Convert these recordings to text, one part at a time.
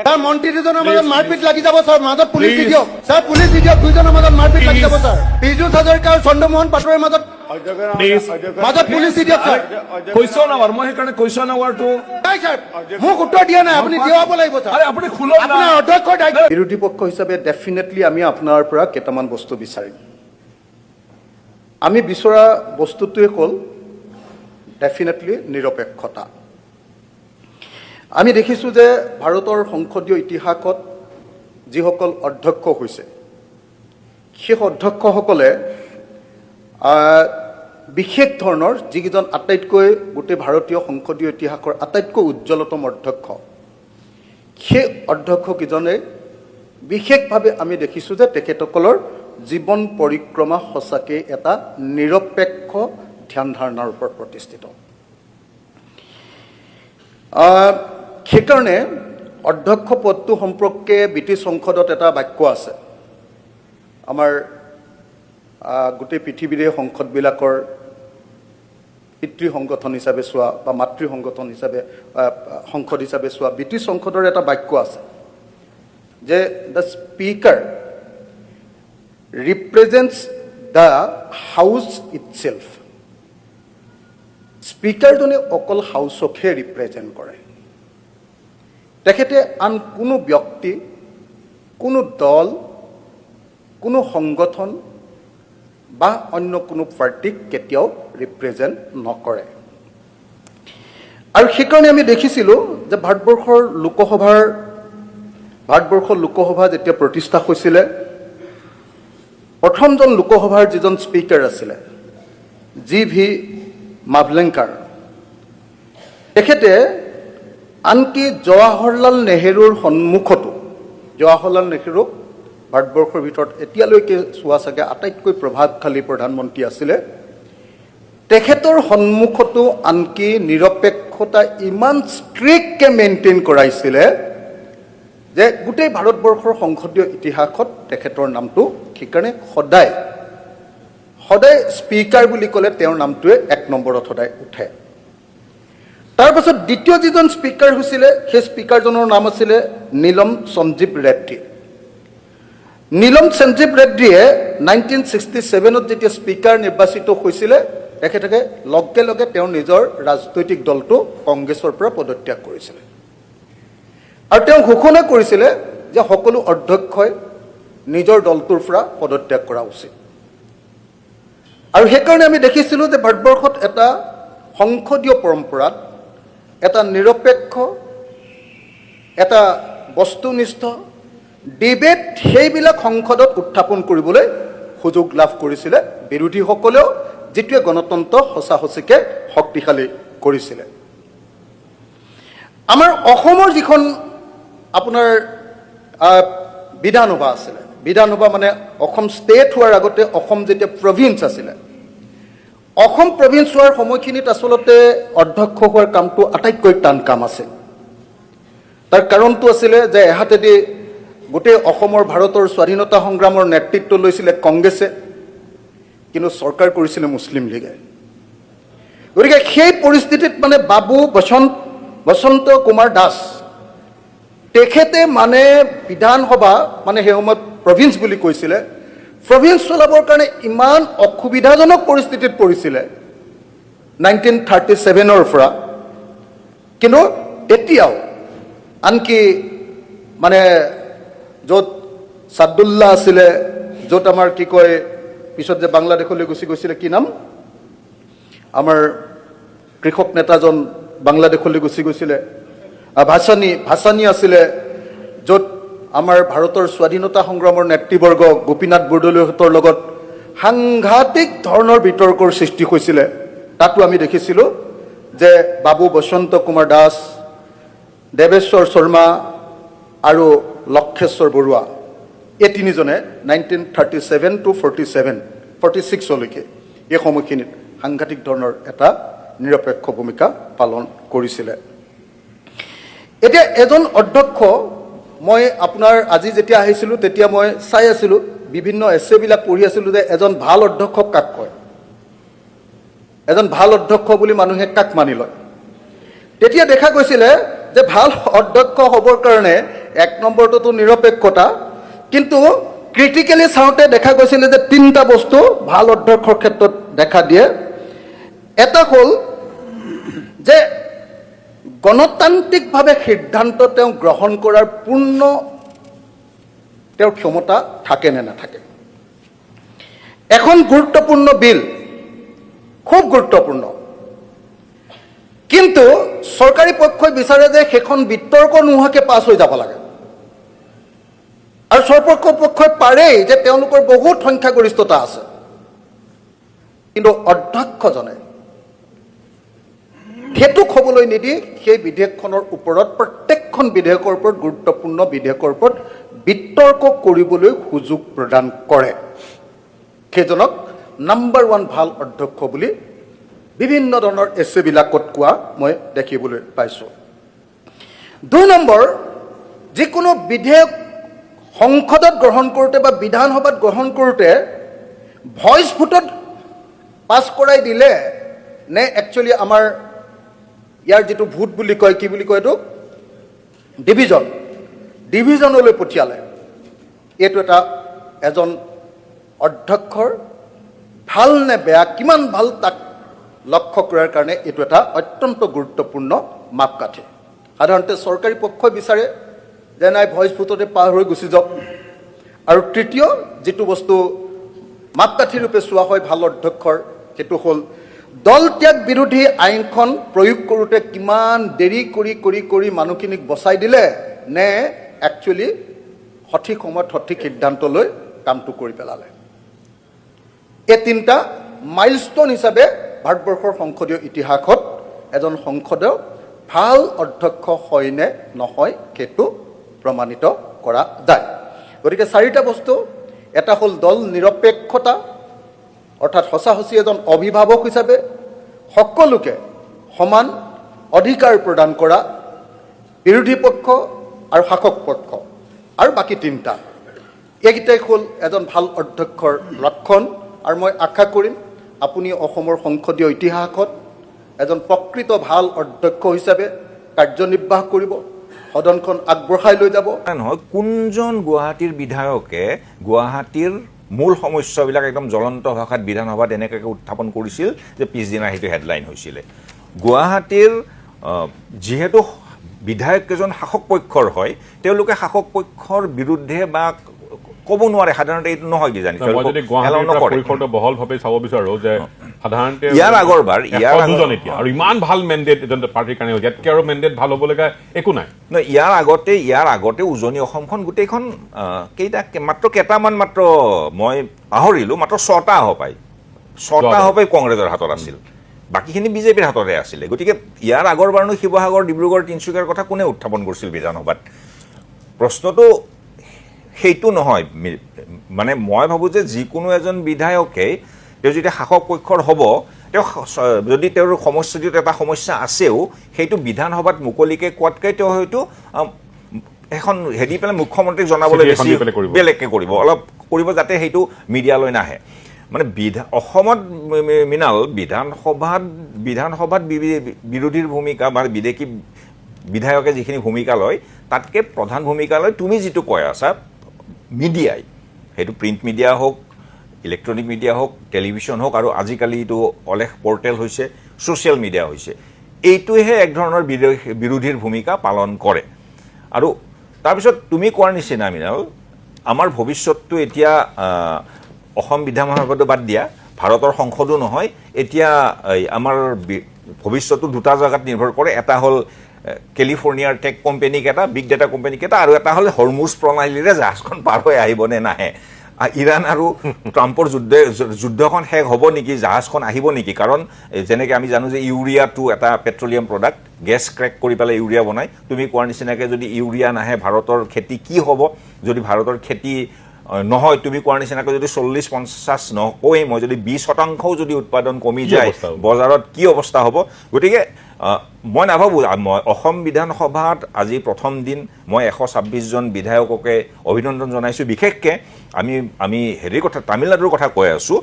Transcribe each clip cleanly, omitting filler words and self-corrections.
Sir মন্ত্রী দুজনের মধ্যে মারপিট লাগি যাব স্যার মাজত পুলিশ দি দিয়ক স্যার পুলিশ দি দিয়ক দুজনের মধ্যে মারপিট লাগি যাব স্যার পীযুষ হাজৰিকা আৰু চন্দ্ৰমোহন পাটোৱাৰীৰ মাজত মাজত পুলিচ দি দিয়ক স্যাৰ কুৱেশ্যন আৱাৰ মই সেইকাৰণে কুৱেশ্যন আৱাৰটো নাই স্যাৰ মোক উত্তৰ দিয়া নাই আপুনি দিয়াব লাগিব স্যাৰ আৰে আপুনি খোলক না আপোনাৰ অধ্যক্ষৰ দায়িত্ব বিৰোধী পক্ষ হিচাপে ডেফিনেটলি আমি আপোনাৰ পৰা কেইটামান বস্তু বিচাৰিম আমি বিচৰা বস্তুটোৱে হ'ল ডেফিনেটলি নিৰপেক্ষতা আমি দেখিছোঁ যে ভাৰতৰ সংসদীয় ইতিহাসত যিসকল অধ্যক্ষ হৈছে সেই অধ্যক্ষসকলে বিশেষ ধৰণৰ যিকেইজন আটাইতকৈ গোটেই ভাৰতীয় সংসদীয় ইতিহাসৰ আটাইতকৈ উজ্জ্বলতম অধ্যক্ষ সেই অধ্যক্ষকেইজনে বিশেষভাৱে আমি দেখিছোঁ যে তেখেতসকলৰ জীৱন পৰিক্ৰমা সঁচাকৈ এটা নিৰপেক্ষ ধ্যান ধাৰণাৰ ওপৰত প্ৰতিষ্ঠিত সেইকাৰণে অধ্যক্ষ পদটো সম্পৰ্কে ব্ৰিটিছ সংসদত এটা বাক্য আছে আমাৰ গোটেই পৃথিৱীৰে সংসদবিলাকৰ পিতৃ সংগঠন হিচাপে চোৱা বা মাতৃ সংগঠন হিচাপে সংসদ হিচাপে চোৱা ব্ৰিটিছ সংসদৰ এটা বাক্য আছে যে the speaker represents the house itself স্পিকাৰজনে অকল হাউচকহে ৰিপ্ৰেজেণ্ট কৰে তেখেতে আন কোনো ব্যক্তি কোনো দল কোনো সংগঠন বা অন্য কোনো পাৰ্টিক কেতিয়াও ৰিপ্ৰেজেণ্ট নকৰে আৰু সেইকাৰণে আমি দেখিছিলোঁ যে ভাৰতবৰ্ষৰ লোকসভা যেতিয়া প্ৰতিষ্ঠা হৈছিলে প্ৰথমজন লোকসভাৰ যিজন স্পিকাৰ আছিলে জি.ভি. মাভলেংকাৰ তেখেতে আনকি জৱাহৰলাল নেহৰুৰ সন্মুখতো জৱাহৰলাল নেহৰুক ভাৰতবৰ্ষৰ ভিতৰত এতিয়ালৈকে চোৱা চাগে আটাইতকৈ প্ৰভাৱশালী প্ৰধানমন্ত্ৰী আছিলে তেখেতৰ সন্মুখতো আনকি নিৰপেক্ষতা ইমান ষ্ট্ৰিক্টকৈ মেইনটেইন কৰাইছিলে যে গোটেই ভাৰতবৰ্ষৰ সংসদীয় ইতিহাসত তেখেতৰ নামটো সেইকাৰণে সদায় স্পিকাৰ বুলি ক'লে তেওঁৰ নামটোৱে এক নম্বৰত সদায় উঠে তাৰপাছত দ্বিতীয় যিজন স্পিকাৰ হৈছিলে সেই স্পিকাৰজনৰ নাম আছিলে নীলম সঞ্জীৱ ৰেড্ডী নীলম সঞ্জীৱ ৰেড্ডীয়ে 1967ত যেতিয়া স্পিকাৰ নিৰ্বাচিত হৈছিলে তেখেতে লগে লগে তেওঁৰ নিজৰ ৰাজনৈতিক দলটো কংগ্ৰেছৰ পৰা পদত্যাগ কৰিছিলে আৰু তেওঁ ঘোষণা কৰিছিলে যে সকলো অধ্যক্ষই নিজৰ দলটোৰ পৰা পদত্যাগ কৰা উচিত আৰু সেইকাৰণে আমি দেখিছিলোঁ যে ভাৰতবৰ্ষত এটা সংসদীয় পৰম্পৰাত এটা নিৰপেক্ষ এটা বস্তুনিষ্ঠ ডিবেট সেইবিলাক সংসদত উত্থাপন কৰিবলৈ সুযোগ লাভ কৰিছিলে বিৰোধীসকলেও যিটোৱে গণতন্ত্ৰ সঁচাসঁচিকৈ শক্তিশালী কৰিছিলে আমাৰ অসমৰ যিখন আপোনাৰ বিধানসভা আছিলে বিধানসভা মানে অসম ষ্টেট হোৱাৰ আগতে অসম যেতিয়া প্ৰভিন্স আছিলে অসম প্ৰভিন্স হোৱাৰ সময়খিনিত আচলতে অধ্যক্ষ হোৱাৰ কামটো আটাইতকৈ টান কাম আছিল তাৰ কাৰণটো আছিলে যে এহাতেদি গোটেই অসমৰ ভাৰতৰ স্বাধীনতা সংগ্ৰামৰ নেতৃত্ব লৈছিলে কংগ্ৰেছে কিন্তু চৰকাৰ কৰিছিলে মুছলিম লীগে গতিকে সেই পৰিস্থিতিত মানে বাবু বসন্ত কুমাৰ দাস তেখেতে মানে বিধানসভা মানে সেই সময়ত প্ৰভিন্স বুলি কৈছিলে প্ৰভিন্স চলাবৰ কাৰণে ইমান অসুবিধাজনক পৰিস্থিতিত পৰিছিলে 1937ৰ পৰা কিন্তু এতিয়াও আনকি মানে য'ত ছাদুল্লাহ আছিলে য'ত আমাৰ কি কয় পিছত যে বাংলাদেশলৈ গুচি গৈছিলে কি নাম আমাৰ কৃষক নেতাজন বাংলাদেশলৈ গুচি গৈছিলে ভাসানী আছিলে য'ত আমাৰ ভাৰতৰ স্বাধীনতা সংগ্ৰামৰ নেতৃবৰ্গ গোপীনাথ বৰদলৈহঁতৰ লগত সাংঘাতিক ধৰণৰ বিতৰ্কৰ সৃষ্টি হৈছিলে তাতো আমি দেখিছিলোঁ যে বাবু বসন্ত কুমাৰ দাস দেৱেশ্বৰ শৰ্মা আৰু লক্ষেশ্বৰ বৰুৱা এই তিনিজনে 1937 to 46লৈকে এই সময়খিনিত সাংঘাতিক ধৰণৰ এটা নিৰপেক্ষ ভূমিকা পালন কৰিছিলে এতিয়া এজন অধ্যক্ষ মই আপোনাৰ আজি যেতিয়া আহিছিলোঁ তেতিয়া মই চাই আছিলোঁ বিভিন্ন এছেবিলাক পঢ়ি আছিলোঁ যে এজন ভাল অধ্যক্ষক কাক কয় এজন ভাল অধ্যক্ষ বুলি মানুহে কাক মানি লয় তেতিয়া দেখা গৈছিলে যে ভাল অধ্যক্ষ হ'বৰ কাৰণে 1 নম্বৰটো নিৰপেক্ষতা, কিন্তু ক্ৰিটিকেলি চাওঁতে দেখা গৈছিলে যে 3টা বস্তু ভাল অধ্যক্ষৰ ক্ষেত্ৰত দেখা দিয়ে। এটা হ'ল যে গণতান্ত্ৰিকভাৱে সিদ্ধান্ত তেওঁ গ্ৰহণ কৰাৰ পূৰ্ণ তেওঁৰ ক্ষমতা থাকে নে নাথাকে। এখন গুৰুত্বপূৰ্ণ বিল, খুব গুৰুত্বপূৰ্ণ, কিন্তু চৰকাৰী পক্ষই বিচাৰে যে সেইখন বিতৰ্ক নোহোৱাকৈ পাছ হৈ যাব লাগে, আৰু চৰপক্ষ পক্ষই পাৰেই যে তেওঁলোকৰ বহুত সংখ্যাগৰিষ্ঠতা আছে, কিন্তু অধ্যক্ষজনে সেইটোক হ'বলৈ নিদি সেই বিধেয়কখনৰ ওপৰত, প্ৰত্যেকখন বিধেয়কৰ ওপৰত, গুৰুত্বপূৰ্ণ বিধেয়কৰ ওপৰত বিতৰ্ক কৰিবলৈ সুযোগ প্ৰদান কৰে। সেইজনক নাম্বাৰ 1 ভাল অধ্যক্ষ বুলি বিভিন্ন ধৰণৰ এছেবিলাকত কোৱা মই দেখিবলৈ পাইছোঁ। 2 নম্বৰ, যিকোনো বিধেয়ক সংসদত গ্ৰহণ কৰোঁতে বা বিধানসভাত গ্ৰহণ কৰোঁতে ভইচ ভোটত পাছ কৰাই দিলে নে একচুৱেলি আমাৰ ইয়াৰ যিটো ভোট বুলি কয়, কি বুলি কয় এইটো, ডিভিজনলৈ পঠিয়ালে, এইটো এটা এজন অধ্যক্ষৰ ভাল নে বেয়া, কিমান ভাল তাক লক্ষ্য কৰাৰ কাৰণে এইটো এটা অত্যন্ত গুৰুত্বপূৰ্ণ মাপকাঠি। সাধাৰণতে চৰকাৰী পক্ষই বিচাৰে যে নাই ভইচ ভোটতে পাৰ হৈ গুচি যাওক। আৰু তৃতীয় যিটো বস্তু মাপকাঠি ৰূপে চোৱা হয় ভাল অধ্যক্ষৰ, সেইটো হ'ল দল ত্যাগ বিৰোধী আইনখন প্ৰয়োগ কৰোঁতে কিমান দেৰি কৰি মানুহখিনিক বচাই দিলে, নে একচুৱেলি সঠিক সময়ত সঠিক সিদ্ধান্ত লৈ কামটো কৰি পেলালে। এই 3টা মাইলষ্টন হিচাপে ভাৰতবৰ্ষৰ সংসদীয় ইতিহাসত এজন সংসদীয় ভাল অধ্যক্ষ হয় নে নহয় সেইটো প্ৰমাণিত কৰা যায়। গতিকে 4টা বস্তু, এটা হ'ল দল নিৰপেক্ষতা, অৰ্থাৎ সঁচি এজন অভিভাৱক হিচাপে সকলোকে সমান অধিকাৰ প্ৰদান কৰা, বিৰোধী পক্ষ আৰু শাসক পক্ষ, আৰু বাকী 3টা, এইকেইটাই হ'ল এজন ভাল অধ্যক্ষৰ লক্ষণ। আৰু মই আশা কৰিম আপুনি অসমৰ সংসদীয় ইতিহাসত এজন প্ৰকৃত ভাল অধ্যক্ষ হিচাপে কাৰ্যনিৰ্বাহ কৰিব, সদনখন আগবঢ়াই লৈ যাব। নহয়, কোনজন গুৱাহাটীৰ বিধায়কে গুৱাহাটীৰ মূল সমস্যাবিলাক একদম জ্বলন্ত ভাষাত বিধানসভাত এনেকৈ উত্থাপন কৰিছিল যে পিছদিনা সেইটো হেডলাইন হৈছিলে। গুৱাহাটীৰ যিহেতু বিধায়ককেইজন শাসক পক্ষৰ হয়, তেওঁলোকে শাসক পক্ষৰ বিৰুদ্ধে বা ক'ব নোৱাৰে, সাধাৰণতে এইটো নহয় কিজানি, বহলভাৱে চাব বিচাৰো যে সাধাৰণতে ইয়াৰ আগৰবাৰ আৰু ইমান ভাল মেণ্ডেট এজন পাৰ্টিৰ কাৰণে, ইয়াতকৈ আৰু মেণ্ডেট ভাল হ'ব লগা একো নাই। ইয়াৰ আগতে উজনি অসমখন গোটেইখন মাত্ৰ কেইটামান মাত্ৰ মই পাহৰিলোঁ, মাত্ৰ 6টা আহপাই কংগ্ৰেছৰ হাতত আছিল, বাকীখিনি বিজেপিৰ হাততে আছিলে। গতিকে ইয়াৰ আগৰবাৰনো শিৱসাগৰ, ডিব্ৰুগড়, তিনিচুকীয়াৰ কথা কোনে উত্থাপন কৰিছিল বিধানসভাত? প্ৰশ্নটো সেইটো নহয়। মানে মই ভাবোঁ যে যিকোনো এজন বিধায়কে তেওঁ যেতিয়া শাসক পক্ষৰ হ'ব, তেওঁ যদি তেওঁৰ সমষ্টিটোত এটা সমস্যা আছেও, সেইটো বিধানসভাত মুকলিকৈ কোৱাতকৈ তেওঁ হয়তো এখন হেৰি পেলাই মুখ্যমন্ত্ৰীক জনাবলৈ বেছি বেলেগকৈ অলপ কৰিব, যাতে সেইটো মিডিয়ালৈ নাহে। মানে অসমত মৃণাল বিধানসভাত বিৰোধীৰ ভূমিকা বা বিদেশী বিধায়কে যিখিনি ভূমিকা লয়, তাতকৈ প্ৰধান ভূমিকা লয় তুমি যিটো কৈ আছা মিডিয়াই, সেইটো প্ৰিণ্ট মিডিয়া হওক, ইলেক্ট্ৰনিক মিডিয়া হওক, টেলিভিশ্যন হওক, আৰু আজিকালি এইটো অলেখ পৰ্টেল হৈছে, ছ'চিয়েল মিডিয়া হৈছে, এইটোহে এক ধৰণৰ বিৰোধীৰ ভূমিকা পালন কৰে। আৰু তাৰপিছত তুমি কোৱাৰ নিচিনা মৃণাল, আমাৰ ভৱিষ্যতটো এতিয়া অসম বিধানসভাটো বাদ দিয়া, ভাৰতৰ সংসদো নহয়, এতিয়া আমাৰ ভৱিষ্যতটো 2টা জেগাত নিৰ্ভৰ কৰে। এটা হ'ল কেলিফৰ্ণিয়াৰ টেক কোম্পানীকেইটা, বিগ ডাটা কোম্পানীকেইটা, আৰু এটা হ'ল হৰমুজ প্ৰণালীৰে জাহাজখন পাৰ হৈ আহিব নে নাহে। ইৰাণ আৰু ট্ৰাম্পৰ যুদ্ধখন শেষ হ'ব নেকি, জাহাজখন আহিব নেকি? কাৰণ যেনেকৈ আমি জানো যে ইউৰিয়াটো এটা পেট্ৰলিয়াম প্ৰডাক্ট, গেছ ক্ৰেক কৰি পেলাই ইউৰিয়া বনায়। তুমি কোৱাৰ নিচিনাকৈ যদি ইউৰিয়া নাহে, ভাৰতৰ খেতি কি হ'ব? যদি ভাৰতৰ খেতি নহয়, তুমি কোৱাৰ নিচিনাকৈ যদি 40-50 নকওঁৱেই, মই যদি 20% যদি উৎপাদন কমি যায়, বজাৰত কি অৱস্থা হ'ব? গতিকে মই নাভাবোঁ, মই অসম বিধানসভাত আজি প্ৰথম দিন মই 126জন বিধায়ককে অভিনন্দন জনাইছোঁ। বিশেষকৈ আমি হেৰিৰ কথা, তামিলনাডুৰ কথা কৈ আছোঁ।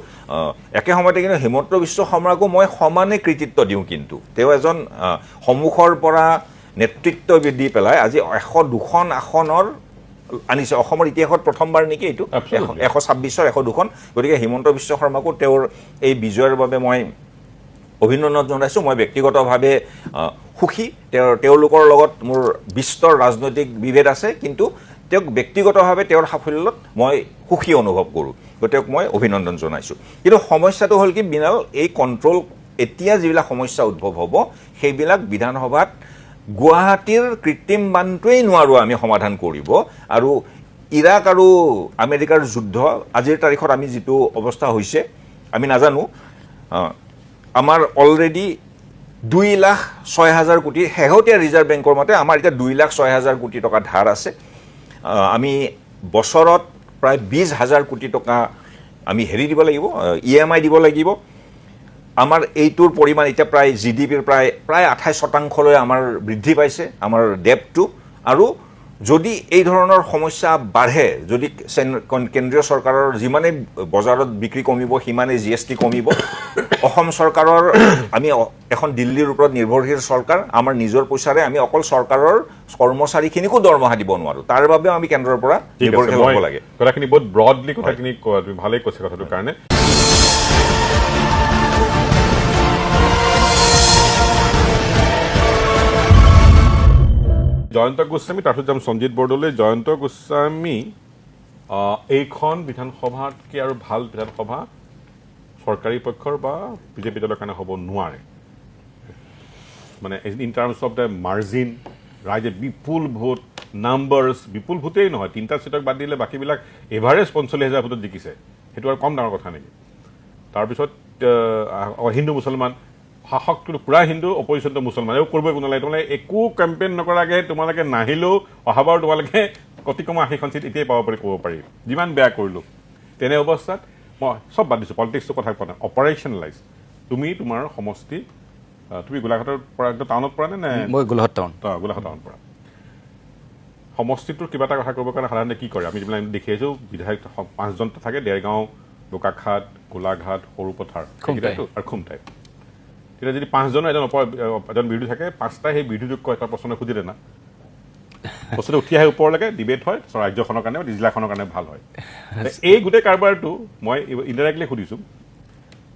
একে সময়তে কিন্তু হিমন্ত বিশ্ব শৰ্মাকো মই সমানে কৃতিত্ব দিওঁ। কিন্তু তেওঁ এজন সন্মুখৰ পৰা নেতৃত্ব দি পেলাই আজি 102খন আসনৰ আনিছে অসমৰ ইতিহাসত প্ৰথমবাৰ নেকি এইটো Absolutely. 126ৰ 102খন গতিকে হিমন্ত বিশ্ব শৰ্মাকো তেওঁৰ এই বিজয়ৰ বাবে মই অভিনন্দন জনাইছোঁ মই ব্যক্তিগতভাৱে সুখী তেওঁলোকৰ লগত মোৰ বিস্তৰ ৰাজনৈতিক বিভেদ আছে কিন্তু তেওঁক ব্যক্তিগতভাৱে তেওঁৰ সাফল্যত মই সুখী অনুভৱ কৰোঁ গতিকে মই অভিনন্দন জনাইছোঁ কিন্তু সমস্যাটো হ'ল কি বিনাল এই কণ্ট্ৰল এতিয়া যিবিলাক সমস্যা উদ্ভৱ হ'ব সেইবিলাক বিধানসভাত গুৱাহাটীৰ কৃত্ৰিম বানটোৱেই নোৱাৰোঁ আমি সমাধান কৰিব আৰু ইৰাক আৰু আমেৰিকাৰ যুদ্ধ আজিৰ তাৰিখত আমি যিটো অৱস্থা হৈছে আমি নাজানো আমাৰ অলৰেডি 2,06,000 কোটি শেহতীয়া ৰিজাৰ্ভ বেংকৰ মতে আমাৰ এতিয়া 2,06,000 কোটি টকা ধাৰ আছে আমি বছৰত প্ৰায় 20,000 কোটি টকা আমি হেৰি দিব লাগিব EMI দিব লাগিব আমাৰ এইটোৰ পৰিমাণ এতিয়া প্ৰায় GDPৰ প্ৰায় 28% আমাৰ বৃদ্ধি পাইছে আমাৰ ডেপটো আৰু যদি এই ধৰণৰ সমস্যা বাঢ়ে যদি কেন্দ্ৰীয় চৰকাৰৰ যিমানে বজাৰত বিক্ৰী কমিব সিমানে GST কমিব অসম চৰকাৰৰ আমি এখন দিল্লীৰ ওপৰত নিৰ্ভৰশীল চৰকাৰ আমাৰ নিজৰ পইচাৰে আমি অকল চৰকাৰৰ কৰ্মচাৰীখিনিকো দৰমহা দিব নোৱাৰোঁ তাৰ বাবে আমি কেন্দ্ৰৰ পৰা নিৰ্ভৰশীল হ'ব লাগে কথাখিনি বহুত ব্ৰডলি কথাখিনি তুমি ভালেই কৈছা কথাটোৰ কাৰণে জয়ন্ত গোস্বামী তাৰপিছত যাম সঞ্জিত বৰদলৈ জয়ন্ত গোস্বামী এইখন বিধানসভাতকৈ আৰু ভাল বিধানসভা চৰকাৰী পক্ষৰ বা বিজেপি দলৰ কাৰণে হ'ব নোৱাৰে মানে in terms of the margin ৰাইজে বিপুল ভোট নাম্বাৰ্ছ বিপুল ভোটেই নহয় 3টা চিটক বাদ দিলে বাকীবিলাক এভাৰেজ 45,000 ভোটত জিকিছে সেইটো আৰু কম ডাঙৰ কথা নেকি তাৰপিছত হিন্দু মুছলমান শাসকটো পুৰা হিন্দু অপজিশ্যনটো মুছলমান এইবোৰ কৰিবই নালাগে তোমালোকে একো কেম্পেইন নকৰাকৈ তোমালোকে নাহিলেও অহাবাৰ তোমালোকে অতি কম 80খন চিট এতিয়াই পাব পাৰি ক'ব পাৰি যিমান বেয়া কৰিলোঁ তেনে অৱস্থাত মই চব বাদ দিছোঁ পলিটিক্সৰ কথা কোৱা নাই অপাৰেশ্যনেলাইজ তুমি তোমাৰ সমষ্টি তুমি গোলাঘাটৰ পৰা একদম টাউনত পৰা নে মই গোলাঘাট টাউন গোলাঘাট টাউন পৰা সমষ্টিটোৰ কিবা এটা কথা কৰিবৰ কাৰণে সাধাৰণতে কি কৰে আমি যিবিলাক দেখি আহিছোঁ বিধায়ক 5জন থাকে দেৰগাঁও বোকাখাট গোলাঘাট সৰুপথাৰ আৰু খুমটাই তেতিয়া যদি 5জনৰ এজন বিৰোধী থাকে 5টাই সেই বিৰোধীযোগ্য এটা প্ৰশ্ন সুধিলে না বস্তুটো উঠি আহে ওপৰলৈকে ডিবেট হয় ৰাজ্যখনৰ কাৰণে বা জিলাখনৰ কাৰণে ভাল হয় এই গোটেই কাৰবাৰটো মই ইনডাইৰেক্টলি সুধিছোঁ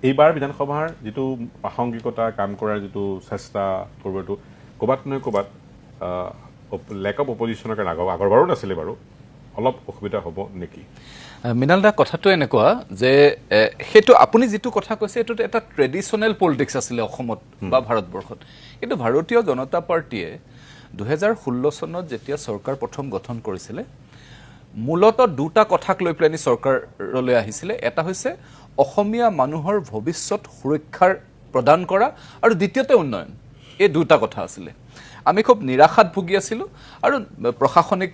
এইবাৰ বিধানসভাৰ যিটো প্ৰাসংগিকতা কাম কৰাৰ যিটো চেষ্টা কৰিবটো ক'ৰবাত নহয় ক'ৰবাত লেক অফ অপজিশ্যনৰ কাৰণে আগৰবাৰো নাছিলে বাৰু অলপ অসুবিধা হ'ব নেকি মৃণাল দা কথাটো এনেকুৱা যে সেইটো আপুনি যিটো কথা কৈছে এইটোত এটা ট্ৰেডিশ্যনেল পলিটিক্স আছিলে অসমত বা ভাৰতবৰ্ষত কিন্তু ভাৰতীয় জনতা পাৰ্টীয়ে 2016 চনত যেতিয়া চৰকাৰ প্ৰথম গঠন কৰিছিলে মূলত দুটা কথাক লৈ পেলাই চৰকাৰলৈ আহিছিলে এটা হৈছে অসমীয়া মানুহৰ ভৱিষ্যত সুৰক্ষাৰ প্ৰদান কৰা আৰু দ্বিতীয়তে উন্নয়ন এই দুটা কথা আছিলে আমি খুব নিৰাশাত ভুগি আছিলোঁ আৰু প্ৰশাসনিক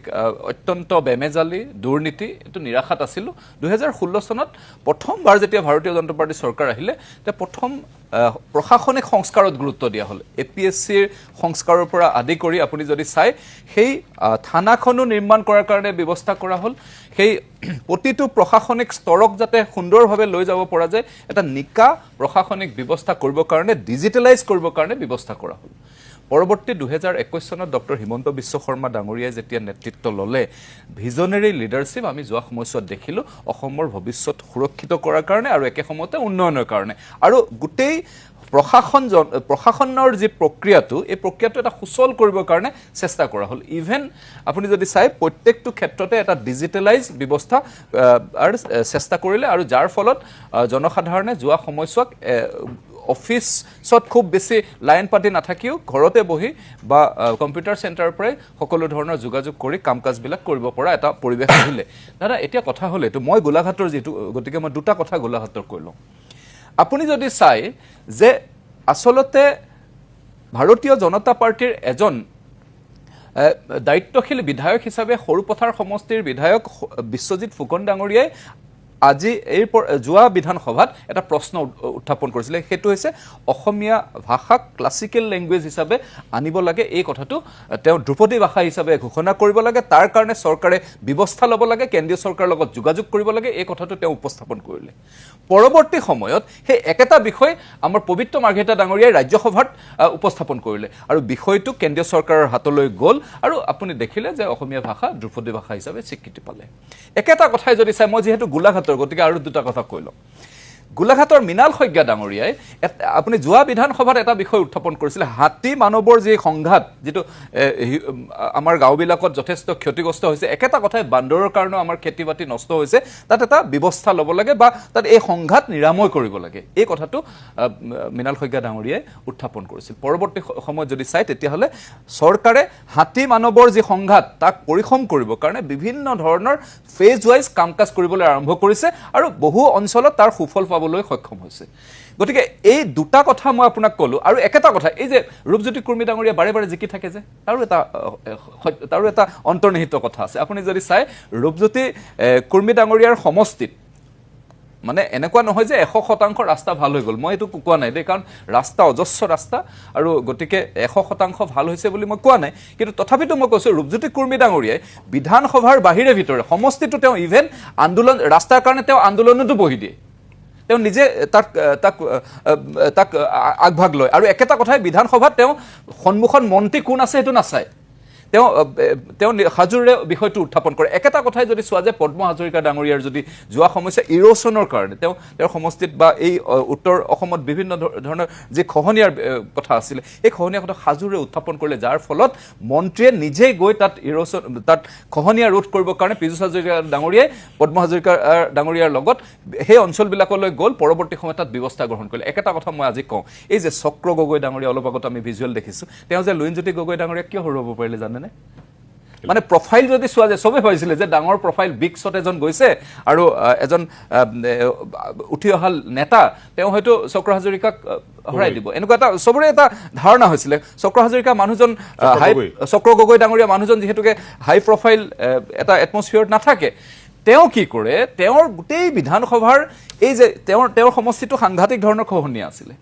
অত্যন্ত বেমেজালি দুৰ্নীতি এইটো নিৰাশাত আছিলোঁ 2016 চনত প্ৰথমবাৰ যেতিয়া ভাৰতীয় জনতা পাৰ্টীৰ চৰকাৰ আহিলে তেতিয়া প্ৰথম প্ৰশাসনিক সংস্কাৰত গুৰুত্ব দিয়া হ'ল APSCৰ সংস্কাৰৰ পৰা আদি কৰি আপুনি যদি চাই সেই থানাখনো নিৰ্মাণ কৰাৰ কাৰণে ব্যৱস্থা কৰা হ'ল সেই প্ৰতিটো প্ৰশাসনিক স্তৰক যাতে সুন্দৰভাৱে লৈ যাব পৰা যায় এটা নিকা প্ৰশাসনিক ব্যৱস্থা কৰিবৰ কাৰণে ডিজিটেলাইজ কৰিবৰ কাৰণে ব্যৱস্থা কৰা হ'ল পৰৱৰ্তী 2021 চনত ডক্টৰ হিমন্ত বিশ্ব শৰ্মা ডাঙৰীয়াই যেতিয়া নেতৃত্ব ল'লে ভিজনেৰী লিডাৰশ্বিপ আমি যোৱা সময়ছোৱাত দেখিলোঁ অসমৰ ভৱিষ্যত সুৰক্ষিত কৰাৰ কাৰণে আৰু একে সময়তে উন্নয়নৰ কাৰণে আৰু গোটেই প্ৰশাসনৰ যি প্ৰক্ৰিয়াটো এই প্ৰক্ৰিয়াটো এটা সুচল কৰিবৰ কাৰণে চেষ্টা কৰা হ'ল ইভেন আপুনি যদি চাই প্ৰত্যেকটো ক্ষেত্ৰতে এটা ডিজিটেলাইজ ব্যৱস্থা আৰু চেষ্টা কৰিলে আৰু যাৰ ফলত জনসাধাৰণে যোৱা সময়ছোৱাক অফিচত খুব বেছি লাইন পাতি নাথাকিও ঘৰতে বহি বা কম্পিউটাৰ চেণ্টাৰৰ পৰাই সকলো ধৰণৰ যোগাযোগ কৰি কাম কাজবিলাক কৰিব পৰা এটা পৰিৱেশ আহিলে দাদা এতিয়া কথা হ'ল এইটো মই গোলাঘাটৰ যিটো গতিকে মই দুটা কথা গোলাঘাটৰ কৈ লওঁ আপুনি যদি চাই যে আচলতে ভাৰতীয় জনতা পাৰ্টীৰ এজন দায়িত্বশীল বিধায়ক হিচাপে সৰুপথাৰ সমষ্টিৰ বিধায়ক বিশ্বজিৎ ফুকন ডাঙৰীয়াই আজি যোৱা বিধানসভাত এটা প্ৰশ্ন উত্থাপন কৰিছিলে, সেইটো হৈছে অসমীয়া ভাষাক ক্লাছিকেল লেংগুৱেজ হিচাপে আনিব লাগে, এই কথাটো তেওঁ ধ্ৰুপদী ভাষা হিচাপে ঘোষণা কৰিব লাগে, তাৰ কাৰণে চৰকাৰে ব্যৱস্থা ল'ব লাগে, কেন্দ্ৰীয় চৰকাৰৰ লগত যোগাযোগ কৰিব লাগে, এই কথাটো তেওঁ উপস্থাপন কৰিলে। পৰৱৰ্তী সময়ত সেই একেটা বিষয় আমাৰ পবিত্ৰ মাৰ্ঘেৰিটা ডাঙৰীয়াই ৰাজ্যসভাত উপস্থাপন কৰিলে আৰু বিষয়টো কেন্দ্ৰীয় চৰকাৰৰ হাতলৈ গ'ল আৰু আপুনি দেখিলে যে অসমীয়া ভাষা ধ্ৰুপদী ভাষা হিচাপে স্বীকৃতি পালে। একেটা কথাই যদি চাই, মই যিহেতু গোলাঘাটৰ গতিকে আৰু দুটা কথা কৈ লওঁ। গোলাঘাটৰ মৃণাল শইকীয়া ডাঙৰীয়াই আপুনি যোৱা বিধানসভাত এটা বিষয় উত্থাপন কৰিছিলে, হাতী মানৱৰ যি সংঘাত, যিটো আমাৰ গাঁওবিলাকত যথেষ্ট ক্ষতিগ্ৰস্ত হৈছে, একেটা কথাই বান্দৰৰ কাৰণেও আমাৰ খেতি বাতি নষ্ট হৈছে, তাত এটা ব্যৱস্থা ল'ব লাগে বা তাত এই সংঘাত নিৰাময় কৰিব লাগে, এই কথাটো মৃণাল শইকীয়া ডাঙৰীয়াই উত্থাপন কৰিছিল। পৰৱৰ্তী সময়ত যদি চাই তেতিয়াহ'লে চৰকাৰে হাতী মানৱৰ যি সংঘাত তাক পৰিসম কৰিবৰ কাৰণে বিভিন্ন ধৰণৰ ফেজ ৱাইজ কাম কাজ কৰিবলৈ আৰম্ভ কৰিছে আৰু বহু অঞ্চলত তাৰ সুফল পাবলৈ সক্ষম হৈছে। গতিকে এই দুটা কথা মই আপোনাক ক'লো আৰু একেটা কথা, এই যে ৰূপজ্যোতি কুৰ্মী ডাঙৰীয়া বাৰে বাৰে জিকি থাকে যে, তাৰো এটা অন্তৰ্নিহিত কথা আছে। আপুনি যদি চাই ৰূপজ্যোতি কুৰ্মী ডাঙৰীয়াৰ সমষ্টিত মানে এনেকুৱা নহয় যে 100% ৰাস্তা ভাল হৈ গ'ল, মই এইটো কোৱা নাই দেই, কাৰণ ৰাস্তা অজস্ৰ ৰাস্তা আৰু গতিকে 100% ভাল হৈছে বুলি মই কোৱা নাই, কিন্তু তথাপিতো মই কৈছোঁ ৰূপজ্যোতি কুৰ্মী ডাঙৰীয়াই বিধানসভাৰ বাহিৰে ভিতৰে সমষ্টিটো তেওঁ ইভেন আন্দোলন, ৰাস্তাৰ কাৰণে তেওঁ আন্দোলনতো বহি দিয়ে, তেওঁ নিজে তাক আগভাগ লয় আৰু একেটা কথাই বিধানসভাত তেওঁ সন্মুখত মন্ত্ৰী কোন আছে সেইটো নাচায়, তেওঁ সাজুৰে বিষয়টো উত্থাপন কৰে। একেটা কথাই যদি চোৱা যে পদ্ম হাজৰিকা ডাঙৰীয়াৰ যদি যোৱা সমস্যা ইৰোচনৰ কাৰণে তেওঁৰ সমষ্টিত বা এই উত্তৰ অসমত বিভিন্ন ধৰণৰ যি খহনীয়াৰ কথা আছিলে, এই খহনীয়া কথা সাজুৰে উত্থাপন কৰিলে, যাৰ ফলত মন্ত্ৰীয়ে নিজেই গৈ তাত খহনীয়া ৰোধ কৰিবৰ কাৰণে পীযুষ হাজৰিকা ডাঙৰীয়াই পদ্ম হাজৰিকা ডাঙৰীয়াৰ লগত সেই অঞ্চলবিলাকলৈ গ'ল, পৰৱৰ্তী সময়ত তাত ব্যৱস্থা গ্ৰহণ কৰিলে। একেটা কথা মই আজি কওঁ, এই যে চক্ৰ গগৈ ডাঙৰীয়া, অলপ আগত আমি ভিজুৱেল দেখিছোঁ, তেওঁ যে লুইনজ্যোতি গগৈ ডাঙৰীয়া কিয় হৰুৱাব পাৰিলে জানে? মানে প্ৰফাইল যদি চোৱা যায়, চবেই ভাবিছিলে যে ডাঙৰ প্ৰফাইল বিগ শ্বট এজন গৈছে আৰু এজন উঠি অহা নেতা, তেওঁ হয়তো চক্ৰ হাজৰিকাক হৰাই দিব, এনেকুৱা এটা চবৰে এটা ধাৰণা হৈছিলে। চক্ৰ হাজৰিকা মানুহজন চক্ৰ গগৈ ডাঙৰীয়া মানুহজন যিহেতুকে হাই প্ৰফাইল এটা এটমছফিয়াৰত নাথাকে, তেওঁ কি কৰে, তেওঁৰ গোটেই বিধানসভাৰ এই যে তেওঁৰ সমষ্টিটো সাংঘাতিক ধৰণৰ খহনীয়া আছিলে,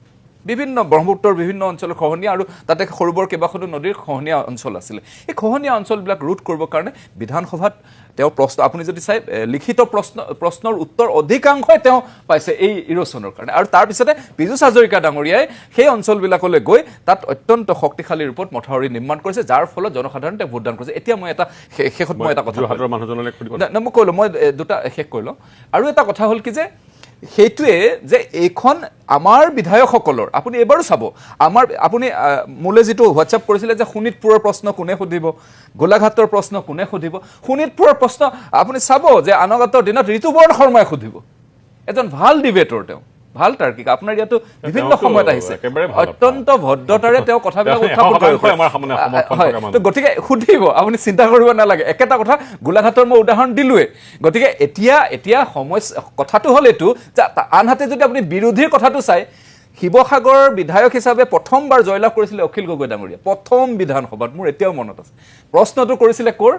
বিভিন্ন ব্ৰহ্মপুত্ৰৰ বিভিন্ন অঞ্চলৰ খহনীয়া আৰু তাতে সৰু বৰ কেইবাখনো নদীৰ খহনীয়া অঞ্চল আছিলে। এই খহনীয়া অঞ্চলবিলাক ৰোধ কৰিবৰ কাৰণে বিধানসভাত তেওঁ প্ৰশ্ন, আপুনি যদি চাই লিখিত প্ৰশ্নৰ উত্তৰ অধিকাংশই তেওঁ পাইছে এই ইৰোচনৰ কাৰণে, আৰু তাৰপিছতে পীযুষ হাজৰিকা ডাঙৰীয়াই সেই অঞ্চলবিলাকলৈ গৈ তাত অত্যন্ত শক্তিশালী ৰূপত মথাউৰি নিৰ্মাণ কৰিছে, যাৰ ফলত জনসাধাৰণে তেওঁ ভোটদান কৰিছে। এতিয়া মই এটা শেষত মই এটা কথা মই কৈ লওঁ, মই দুটা শেষ কৰি লওঁ। আৰু এটা কথা হ'ল কি যে সেইটোৱে যে এইখন আমাৰ বিধায়কসকলৰ, আপুনি এবাৰো চাব, আপুনি মোলৈ যিটো হোৱাটছআপ কৰিছিলে যে শোণিতপুৰৰ প্ৰশ্ন কোনে সুধিব, গোলাঘাটৰ প্ৰশ্ন কোনে সুধিব, শোণিতপুৰৰ প্ৰশ্ন আপুনি চাব যে আনগতৰ দিনত ঋতুপৰ্ণ শৰ্মাই সুধিব, এজন ভাল ডিবেটৰ, তেওঁ ভাল তাৰ্কিক, আপোনাৰ ইয়াতো বিভিন্ন সময়ত আহিছে, অত্যন্ত ভদ্ৰতাৰে তেওঁ কথাবিলাক উত্থাপন কৰে, গতিকে সুধিব, আপুনি চিন্তা কৰিব নালাগে। একেটা কথা গোলাঘাটৰ মই উদাহৰণ দিলোৱে। গতিকে এতিয়া কথাটো হ'ল এইটো যে আনহাতে যদি আপুনি বিৰোধীৰ কথাটো চাই, শিৱসাগৰৰ বিধায়ক হিচাপে প্ৰথমবাৰ জয়লাভ কৰিছিলে অখিল গগৈ ডাঙৰীয়া, প্ৰথম বিধানসভাত, মোৰ এতিয়াও মনত আছে। প্ৰশ্নটো কৰিছিলে ক'ৰ,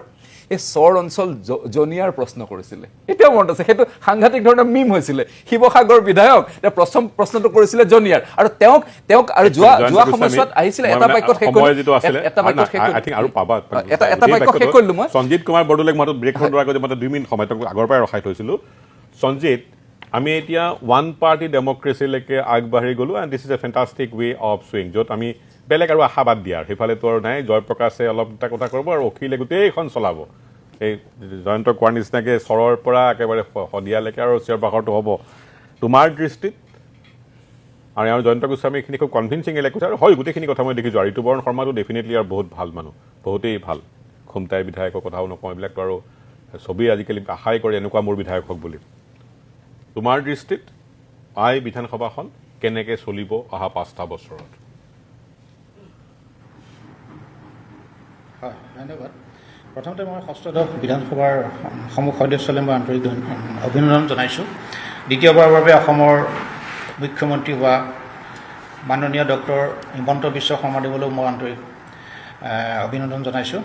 এই চৰ অঞ্চল জনিয়াৰ প্ৰশ্ন কৰিছিলে, এতিয়াও মনত আছে, সেইটো সাংঘাতিক ধৰণৰ মিম হৈছিলে। শিৱসাগৰ বিধায়ক প্ৰথম প্ৰশ্নটো কৰিছিলে জনিয়াৰ, আৰু তেওঁক আৰু যোৱা সময়ছোৱাত আহিছিলে এটা বাক্যত শেষ কৰিলো মই। সঞ্জিত কুমাৰ বৰদলৈক মই ব্ৰেক হোৱাৰ আগতে মই 2 মিনিট সময় আগৰ পৰাই ৰখাই থৈছিলোঁ। সঞ্জিত, আমি এতিয়া ওৱান পাৰ্টি ডেমক্ৰেচিলৈকে আগবাঢ়ি গ'লোঁ, and this is a fantastic way of showing, য'ত আমি বেলেগ আৰু আশাবাদ দিয়াৰ সেইফালেতো আৰু নাই, জয়প্ৰকাশে অলপ এটা কথা কৰিব আৰু অখিলে গোটেইখন চলাব, এই জয়ন্ত কোৱাৰ নিচিনাকৈ চৰৰ পৰা একেবাৰে শদিয়ালৈকে আৰু চিঞৰ বাখৰটো হ'ব। তোমাৰ দৃষ্টিত আৰু ইয়াৰ জয়ন্ত গোস্বামী এইখিনি খুব কনভিনচিংলি কৈছে, আৰু হয় গোটেইখিনি কথা মই দেখিছোঁ। আৰু ঋতুপৰ্ণ শৰ্মাটো ডেফিনেটলি আৰু বহুত ভাল মানুহ, বহুতেই ভাল, খুমটাই বিধায়কৰ কথাও নকওঁ, এইবিলাকতো আৰু চবেই আজিকালি আশাই কৰে এনেকুৱা মোৰ বিধায়ক হওক বুলি। তোমাৰ দৃষ্টিত বিধানসভাখন কেনেকৈ চলিব অহা 5টা বছৰত? হয়, ধন্যবাদ। প্ৰথমতে মই ষষ্ঠদশ বিধানসভাৰ সমূহ সদস্যলৈ মই আন্তৰিক অভিনন্দন জনাইছোঁ। দ্বিতীয়বাৰৰ বাবে অসমৰ মুখ্যমন্ত্ৰী হোৱা মাননীয় ডক্টৰ হিমন্ত বিশ্ব শৰ্মাদেৱলৈও মই আন্তৰিক অভিনন্দন জনাইছোঁ।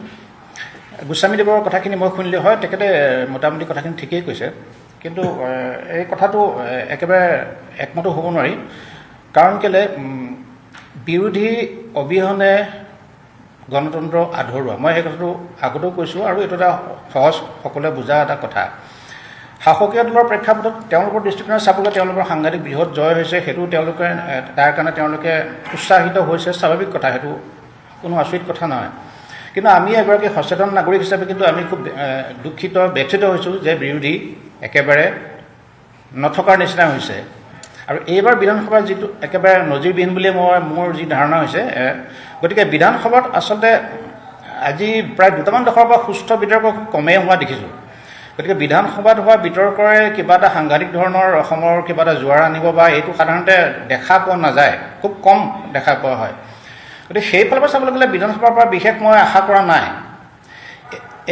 গোস্বামীদেৱৰ কথাখিনি মই শুনিলোঁ, হয় তেখেতে মোটামুটি কথাখিনি ঠিকেই কৈছে। কিন্তু এই কথাটো একেবাৰে একমতো হ'ব নোৱাৰি কাৰণ কেলে বিৰোধী অবিহনে গণতন্ত্ৰ আধৰুৱা মই সেই কথাটো আগতেও কৈছোঁ আৰু এইটো এটা সহজ সকলোৱে বুজা এটা কথা শাসকীয় দলৰ প্ৰেক্ষাপটত তেওঁলোকৰ দৃষ্টিকোণে চাবলৈ তেওঁলোকৰ সাংঘাতিক বৃহৎ জয় হৈছে সেইটো তেওঁলোকে তাৰ কাৰণে তেওঁলোকে উৎসাহিত হৈছে স্বাভাৱিক কথা সেইটো কোনো আচৰিত কথা নহয় কিন্তু আমি এগৰাকী সচেতন নাগৰিক হিচাপে কিন্তু আমি খুব দুখিত ব্যথিত হৈছোঁ যে বিৰোধী একেবাৰে নথকাৰ নিচিনা হৈছে আৰু এইবাৰ বিধানসভাৰ যিটো একেবাৰে নজিৰবিহীন বুলি মোৰ যি ধাৰণা হৈছে গতিকে বিধানসভাত আচলতে আজি প্ৰায় দুটামান দশৰ পৰা সুস্থ বিতৰ্ক খুব কমেই হোৱা দেখিছোঁ গতিকে বিধানসভাত হোৱা বিতৰ্কৰে কিবা এটা সাংঘাতিক ধৰণৰ অসমৰ কিবা এটা জোৱাৰ আনিব বা এইটো সাধাৰণতে দেখা পোৱা নাযায় খুব কম দেখা পোৱা হয় গতিকে সেইফালৰ পৰা চাবলৈ গ'লে বিধানসভাৰ পৰা বিশেষ মই আশা কৰা নাই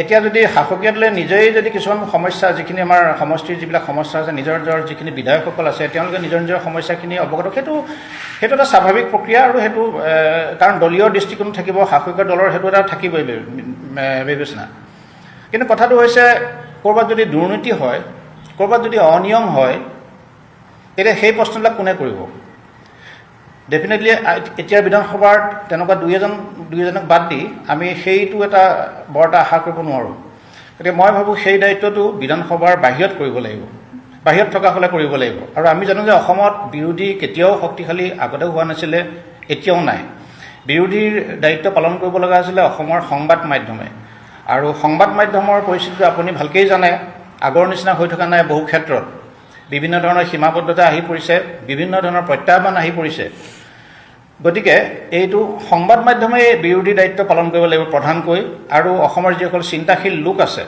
এতিয়া যদি শাসকীয় দলে নিজেই যদি কিছুমান সমস্যা যিখিনি আমাৰ সমষ্টিৰ যিবিলাক সমস্যা আছে নিজৰ যিখিনি বিধায়কসকল আছে তেওঁলোকে নিজৰ নিজৰ সমস্যাখিনি অৱগত সেইটো এটা স্বাভাৱিক প্ৰক্ৰিয়া আৰু সেইটো কাৰণ দলীয় দৃষ্টিকোণ থাকিব শাসকীয় দলৰ সেইটো এটা থাকিবই বিবেচনা কিন্তু কথাটো হৈছে ক'ৰবাত যদি দুৰ্নীতি হয় ক'ৰবাত যদি অনিয়ম হয় তেতিয়া সেই প্ৰশ্নবিলাক কোনে কৰিব ডেফিনেটলি এতিয়া বিধানসভাৰ তেনেকুৱা দুই এজনক বাদ দি আমি সেইটো এটা বৰ এটা আশা কৰিব নোৱাৰোঁ গতিকে মই ভাবোঁ সেই দায়িত্বটো বিধানসভাৰ বাহিৰত কৰিব লাগিব বাহিৰত থকা হ'লে কৰিব লাগিব আৰু আমি জানো যে অসমত বিৰোধী কেতিয়াও শক্তিশালী আগতেও হোৱা নাছিলে এতিয়াও নাই বিৰোধীৰ দায়িত্ব পালন কৰিব লগা আছিলে অসমৰ সংবাদ মাধ্যমে আৰু সংবাদ মাধ্যমৰ পৰিস্থিতিটো আপুনি ভালকৈয়ে জানে আগৰ নিচিনা হৈ থকা নাই বহু ক্ষেত্ৰত বিভিন্ন ধৰণৰ সীমাবদ্ধতা আহি পৰিছে বিভিন্ন ধৰণৰ প্ৰত্যাহ্বান আহি পৰিছে গতিকে এইটো সংবাদ মাধ্যমে বিৰোধী দায়িত্ব পালন কৰিব লাগিব প্ৰধানকৈ আৰু অসমৰ যিসকল চিন্তাশীল লোক আছে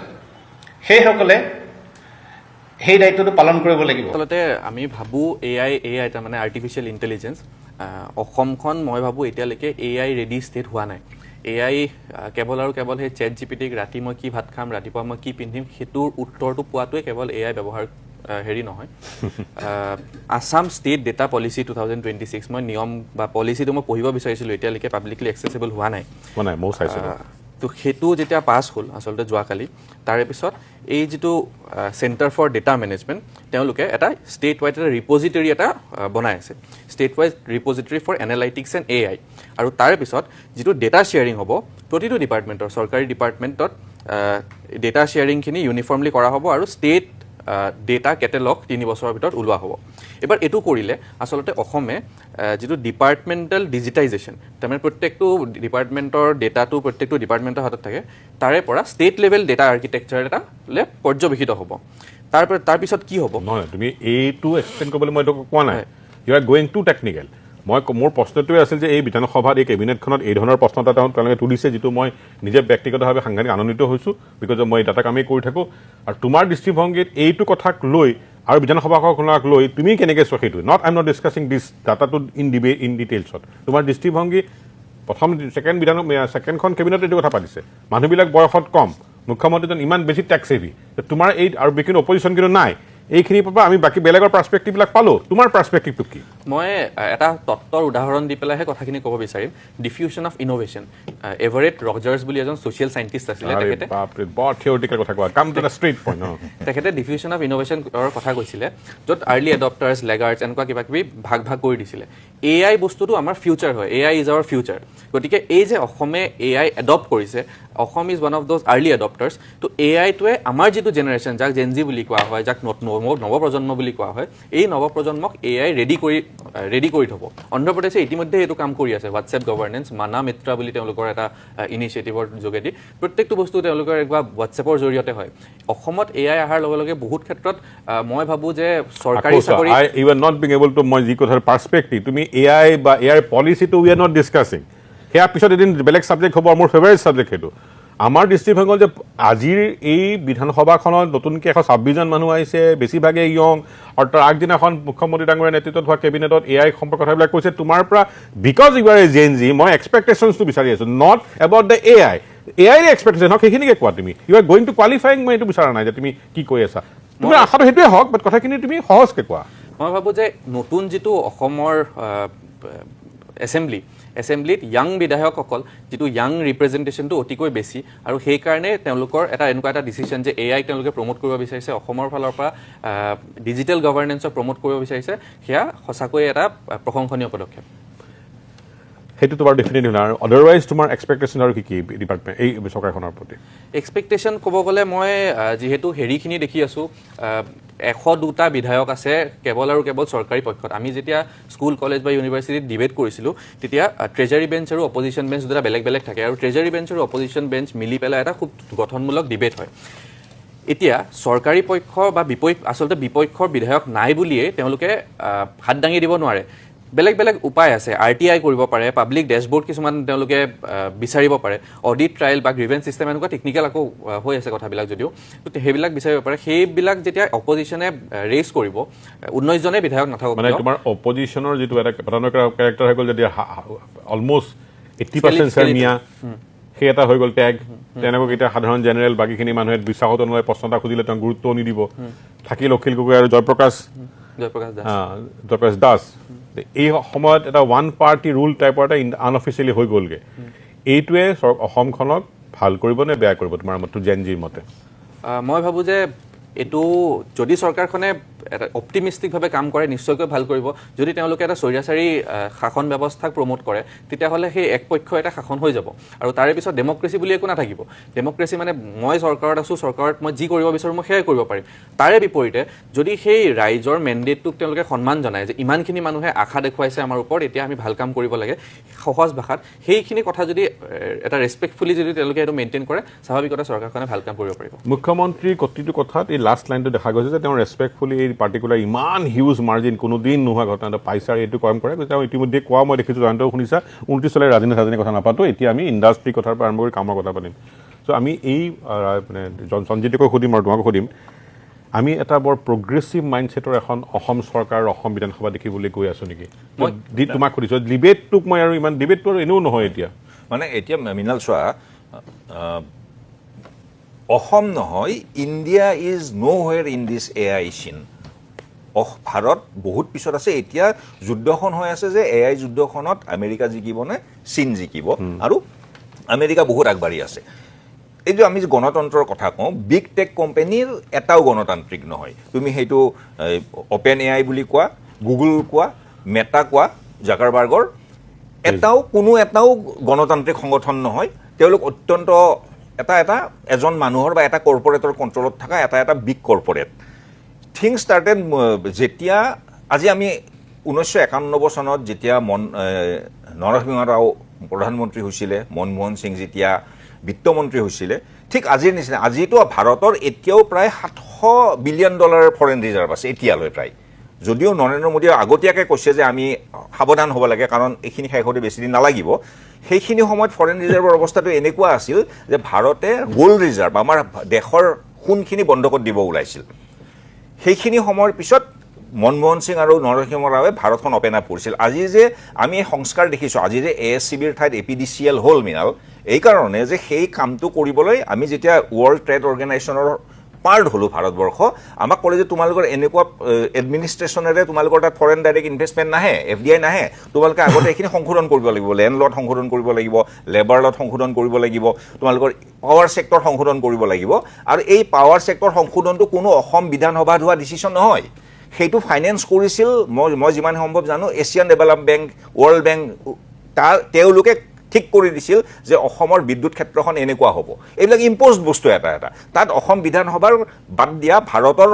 সেইসকলে সেই দায়িত্বটো পালন কৰিব লাগিব আচলতে আমি ভাবোঁ এআই তাৰমানে আৰ্টিফিচিয়েল ইণ্টেলিজেঞ্চ অসমখন মই ভাবোঁ এতিয়ালৈকে এআই ৰেডি ষ্টেট হোৱা নাই এআই কেৱল আৰু কেৱল সেই চেট জিপিটিক ৰাতি মই কি ভাত খাম ৰাতিপুৱা মই কি পিন্ধিম সেইটোৰ উত্তৰটো পোৱাটোৱে কেৱল এআই ব্যৱহাৰ হেৰি নহয় আছাম ষ্টেট ডেটা পলিচি 2026 মই নিয়ম বা পলিচিটো মই পঢ়িব বিচাৰিছিলোঁ এতিয়ালৈকে পাব্লিকলি এক্সেচিবল হোৱা নাই ময়ো চাইছিলোঁ তো সেইটো যেতিয়া পাছ হ'ল আচলতে যোৱাকালি তাৰে পিছত এই যিটো চেণ্টাৰ ফৰ ডেটা মেনেজমেণ্ট তেওঁলোকে এটা ষ্টেট ৱাইড এটা ৰিপজিটৰী এটা বনাই আছে state wide repository for analytics and AI আৰু তাৰে পিছত যিটো ডেটা শ্বেয়াৰিং হ'ব প্ৰতিটো ডিপাৰ্টমেণ্টৰ চৰকাৰী ডিপাৰ্টমেণ্টত ডেটা শ্বেয়াৰিংখিনি ইউনিফৰ্মলি কৰা হ'ব আৰু ষ্টেট ডেটা কেটেলগ 3 বছৰৰ ভিতৰত ওলোৱা হ'ব এবাৰ এইটো কৰিলে আচলতে অসমে যিটো ডিপাৰ্টমেণ্টেল ডিজিটাইজেশ্যন তাৰমানে প্ৰত্যেকটো ডিপাৰ্টমেণ্টৰ ডেটাটো প্ৰত্যেকটো ডিপাৰ্টমেণ্টৰ হাতত থাকে তাৰে পৰা ষ্টেট লেভেল ডেটা আৰ্কিটেকচাৰ এটালৈ পৰ্যবেক্ষিত হ'ব তাৰপিছত কি হ'ব নহয় তুমি এইটো এক্সপ্লেইন কৰিবলৈ মই এইটো কোৱা নাই you are going to technical মোৰ প্ৰশ্নটোৱে আছিল যে এই বিধানসভাত এই কেবিনেটখনত এই ধৰণৰ প্ৰশ্ন এটা তেওঁলোকে তুলিছে যিটো মই নিজে ব্যক্তিগতভাৱে সাংঘাতিক আনন্দিত হৈছোঁ বিকজ মই ডাটা কামেই কৰি থাকোঁ আৰু তোমাৰ দৃষ্টিভংগীত এইটো কথাক লৈ আৰু বিধানসভাখনক লৈ তুমি কেনেকৈ চোৱা সেইটো I am not discussing this ডাটাটো ইন ডিটেইলছত তোমাৰ দৃষ্টিভংগী প্ৰথম ছেকেণ্ডখন কেবিনেটত এইটো কথা পাতিছে মানুহবিলাক বয়সত কম মুখ্যমন্ত্ৰীজন ইমান বেছি টেক্স হেভি তোমাৰ এই আৰু বিকিনো অপজিশ্যন কিন্তু নাই এইখিনিৰ পৰা আমি বাকী বেলেগৰ পাৰ্চপেক্টিভবিলাক পালোঁ তোমাৰ পাৰ্চপেক্টিভটো কি মই এটা তত্ত্বৰ উদাহৰণ দি পেলাইহে কথাখিনি ক'ব বিচাৰিম diffusion of innovation Everett Rogers বুলি এজন ছ'চিয়েল চাইণ্টিষ্ট আছিলে তেখেতে বৰ থিয়ৰিটিকেল কথা কোৱা came to the straight point তেখেতে ডিফিউজন অফ ইন'ভেশ্যনৰ কথা কৈছিলে য'ত আৰ্লি এডপ্টাৰ্ছ লেগাৰ্ছ এনেকুৱা কিবা কিবি ভাগ কৰি দিছিলে এআই বস্তুটো আমাৰ ফিউচাৰ হয় এআই ইজ আৱাৰ ফিউচাৰ গতিকে এই যে অসমে এআই এডপ্ট কৰিছে Assam is one of those early adopters তো এআইটোৱে আমাৰ যিটো জেনেৰেশ্যন যাক জেনজি বুলি কোৱা হয় যাক নৱপ্ৰজন্ম বুলি কোৱা হয় এই নৱপ্ৰজন্মক এআই ৰেডি কৰি থ'ব অন্ধ্ৰপ্ৰদেশে ইতিমধ্যে এইটো কাম কৰি আছে হোৱাটছএপ গভাৰ্নেন্স মানা মিত্ৰা বুলি তেওঁলোকৰ এটা ইনিচিয়েটিভৰ যোগেদি প্ৰত্যেকটো বস্তু তেওঁলোকৰ একবাৰ হোৱাটছএপৰ জৰিয়তে হয় অসমত এআই অহাৰ লগে লগে বহুত ক্ষেত্ৰত মই ভাবোঁ যে চৰকাৰী চাকৰি you are not being able to মই যি কথাৰ পাৰ্চপেক্টিভ তুমি এআই বা এআই পলিচিটো উই আৰ নট ডিছকাছিং সেয়া পিছত এদিন বেলেগ ছাবজেক্ট হ'ব মোৰ ফেভাৰিট ছাবজেক্ট সেইটো আমাৰ দৃষ্টিভংগী হ'ল যে আজিৰ এই বিধানসভাখনত নতুনকৈ 126জন মানুহ আহিছে বেছিভাগে য়ং আৰু তাৰ আগদিনাখন মুখ্যমন্ত্ৰী ডাঙৰীয়াৰ নেতৃত্বত হোৱা কেবিনেটত এআই সম্পৰ্কত কথাবিলাক কৈছে তোমাৰ পৰা because you are a gen Z মই এক্সপেক্টেশ্যনছটো বিচাৰি আছোঁ not about the AI expectation হওক সেইখিনিকে কোৱা তুমি you are going to qualifying মই এইটো বিচৰা নাই যে তুমি কি কৈ আছা তোমাৰ আশাটো সেইটোৱে হওক বাট কথাখিনি তুমি সহজকৈ কোৱা মই ভাবোঁ যে নতুন যিটো অসমৰ এছেম্বলি এছেম্বলিত য়াং বিধায়কসকল যিটো য়াং ৰিপ্ৰেজেণ্টেশ্যনটো অতিকৈ বেছি আৰু সেইকাৰণে তেওঁলোকৰ এনেকুৱা এটা ডিচিশ্যন যে AI তেওঁলোকে প্ৰমোট কৰিব বিচাৰিছে অসমৰ ফালৰ পৰা ডিজিটেল গভাৰ্নেন্সক প্ৰমোট কৰিব বিচাৰিছে সেয়া সঁচাকৈ এটা প্ৰশংসনীয় পদক্ষেপ সেইটো তোমাৰ ডেফিনেটলি নাই আৰু আদাৰৱাইজ তোমাৰ এক্সপেক্টেশ্যন আৰু কি ডিপাৰ্টমেণ্ট এই চৰকাৰখনৰ প্ৰতি এক্সপেক্টেশ্যন ক'ব গ'লে মই যিহেতু হেৰিখিনি দেখি আছোঁ 102টা বিধায়ক আছে কেৱল আৰু কেৱল চৰকাৰী পক্ষত আমি যেতিয়া স্কুল কলেজ বা ইউনিভাৰ্চিটিত ডিবেট কৰিছিলোঁ তেতিয়া ট্ৰেজাৰী বেঞ্চ আৰু অপজিশ্যন বেঞ্চ দুটা বেলেগ বেলেগ থাকে আৰু ট্ৰেজাৰী বেঞ্চ আৰু অপজিশ্যন বেঞ্চ মিলি পেলাই এটা খুব গঠনমূলক ডিবেট হয় এতিয়া চৰকাৰী পক্ষ বা আচলতে বিপক্ষৰ বিধায়ক নাই বুলিয়ে তেওঁলোকে হাত দাঙি দিব নোৱাৰে বেলেগ বেলেগ উপায় আছে RTI কৰিব পাৰে পাব্লিক ডেছবৰ্ড কিছুমান তেওঁলোকে বিচাৰিব পাৰে অডিট ট্ৰায়েল বা গ্ৰিভেন্স চিষ্টেম এনেকুৱা টেকনিকেল আকৌ হৈ আছে কথাবিলাক যদিও তো সেইবিলাক বিচাৰিব পাৰে সেইবিলাক যেতিয়া অপজিশ্যনে ৰেজ কৰিব 19 জনে বিধায়ক নাথাকক মানে তোমাৰ অপজিশ্যনৰ যিটো এটা প্ৰধানৰ কেৰেক্টাৰ হৈ গ'ল যদি অলমোষ্ট 80% চাৰমিয়া সেই এটা হৈ গ'ল টেগ তেনেকৈ এতিয়া সাধাৰণ জেনেৰেল বাকীখিনি মানুহে বিশ্বাসত নলয় প্ৰশ্ন এটা খুজিলে তেওঁ গুৰুত্ব নিদিব থাকিল অখিল গগৈ আৰু জয়প্ৰকাশ দাস এই সময়ত এটা ওৱান পাৰ্টি ৰুল টাইপৰ এটা আনঅফিচিয়েলি হৈ গ'লগৈ এইটোৱে অসমখনক ভাল কৰিব নে বেয়া কৰিব তোমাৰ মতে জেনজিৰ মতে মই ভাবোঁ যে এইটো যদি চৰকাৰখনে এটা অপটিমিষ্টিকভাৱে কাম কৰে নিশ্চয়কৈ ভাল কৰিব যদি তেওঁলোকে এটা স্বৈৰাচাৰী শাসন ব্যৱস্থাক প্ৰমোট কৰে তেতিয়াহ'লে সেই একপক্ষ এটা শাসন হৈ যাব আৰু তাৰে পিছত ডেমক্ৰেচি বুলি একো নাথাকিব ডেমক্ৰেচি মানে মই চৰকাৰত আছোঁ চৰকাৰত মই যি কৰিব বিচাৰোঁ মই সেয়াই কৰিব পাৰিম তাৰে বিপৰীতে যদি সেই ৰাইজৰ মেণ্ডেটটোক তেওঁলোকে সন্মান জনায় যে ইমানখিনি মানুহে আশা দেখুৱাইছে আমাৰ ওপৰত এতিয়া আমি ভাল কাম কৰিব লাগে সহজ ভাষাত সেইখিনি কথা যদি এটা ৰেছপেক্টফুলি যদি তেওঁলোকে এইটো মেইনটেইন কৰে স্বাভাৱিকতে চৰকাৰখনে ভাল কাম কৰিব পাৰিব মুখ্যমন্ত্ৰীৰ প্ৰতিটো কথাত এই লাষ্ট লাইনটো দেখা গৈছে যে তেওঁ ৰেছপেক্টফুলি এই পাৰ্টিকুলাৰ ইমান হিউজ মাৰ্জিন কোনোদিন নোহোৱা ঘটনা এটা পাইছে আৰু এইটো কাম কৰে তেওঁ ইতিমধ্যে কোৱা মই দেখিছোঁ জয়ন্তও শুনিছা 29 চনৰ ৰাজনীতিৰ কথা নাপাতো এতিয়া আমি ইণ্ডাষ্ট্ৰী কথাৰ পৰা আৰম্ভ কৰি কামৰ কথা পাতিম চ' আমি এই মানে সঞ্জিতকো সুধিম আৰু তোমাকো সুধিম আমি এটা বৰ প্ৰগ্ৰেছিভ মাইণ্ডছেটৰ এখন অসম চৰকাৰ অসম বিধানসভা দেখিবলৈ গৈ আছোঁ নেকি মই তোমাক সুধিছোঁ ডিবেটটোক মই আৰু ইমান ডিবেটটো আৰু এনেও নহয় এতিয়া মানে এতিয়া মৃণাল চোৱা অসম নহয় India is nowhere in this AI China Bharat বহুত পিছত আছে এতিয়া যুদ্ধখন হৈ আছে যে AI যুদ্ধখনত আমেৰিকা জিকিব নে চীন জিকিব আৰু আমেৰিকা বহুত আগবাঢ়ি আছে এই যে আমি গণতন্ত্ৰৰ কথা কওঁ বিগ টেক কোম্পানীৰ এটাও গণতান্ত্ৰিক নহয় তুমি সেইটো অপেন AI বুলি কোৱা গুগল কোৱা মেটা কোৱা জাকাৰবাৰ্গৰ কোনো এটাও গণতান্ত্ৰিক সংগঠন নহয় তেওঁলোক অত্যন্ত এজন মানুহৰ বা এটা কৰ্পৰেটৰ কণ্ট্ৰলত থকা এটা বিগ কৰ্পৰেট থিং ষ্টাৰ্টেড যেতিয়া আজি আমি 1991 চনত যেতিয়া নৰসিংহ ৰাও প্ৰধানমন্ত্ৰী হৈছিলে মনমোহন সিং যেতিয়া বিত্তমন্ত্ৰী হৈছিলে ঠিক আজিৰ নিচিনা আজিতো ভাৰতৰ এতিয়াও প্ৰায় $700 বিলিয়ন ফৰেন ৰিজাৰ্ভ আছে এতিয়ালৈ প্ৰায় যদিও নৰেন্দ্ৰ মোদীয়ে আগতীয়াকৈ কৈছে যে আমি সাৱধান হ'ব লাগে কাৰণ এইখিনি শেষ হওঁতে বেছি দিন নালাগিব সেইখিনি সময়ত ফৰেন ৰিজাৰ্ভৰ অৱস্থাটো এনেকুৱা আছিল যে ভাৰতে গোল্ড ৰিজাৰ্ভ আমাৰ দেশৰ সোণখিনি বন্ধকত দিব ওলাইছিল সেইখিনি সময়ৰ পিছত মনমোহন সিং আৰু নৰসিংহ ৰাৱে ভাৰতখন অপেন আপ কৰিছিল আজি যে আমি সংস্কাৰ দেখিছোঁ আজি যে ASCBৰ ঠাইত APDCL হ'ল মৃণাল এইকাৰণে যে সেই কামটো কৰিবলৈ আমি যেতিয়া ৱৰ্ল্ড ট্ৰেড অৰ্গেনাইজেশ্যনৰ পাৰ্ট হ'লোঁ ভাৰতবৰ্ষ আমাক ক'লে যে তোমালোকৰ এনেকুৱা এডমিনিষ্ট্ৰেশ্যনেৰে তোমালোকৰ তাত ফৰেন ডাইৰেক্ট ইনভেষ্টমেণ্ট নাহে FDI নাহে তোমালোকে আগতে এইখিনি সংশোধন কৰিব লাগিব লেণ্ড লট সংশোধন কৰিব লাগিব লেবাৰ লট সংশোধন কৰিব লাগিব তোমালোকৰ পাৱাৰ ছেক্টৰ সংশোধন কৰিব লাগিব আৰু এই পাৱাৰ ছেক্টৰ সংশোধনটো কোনো অসম বিধানসভাত হোৱা ডিচিশ্যন নহয় সেইটো ফাইনেন্স কৰিছিল মই যিমান সম্ভৱ জানো Asian develop bank world bank তেওঁলোকে ঠিক কৰি দিছিল যে অসমৰ বিদ্যুৎ ক্ষেত্ৰখন এনেকুৱা হ'ব এইবিলাক ইম্প'জড বস্তু এটা তাত অসম বিধানসভাৰ বাদ দিয়া ভাৰতৰ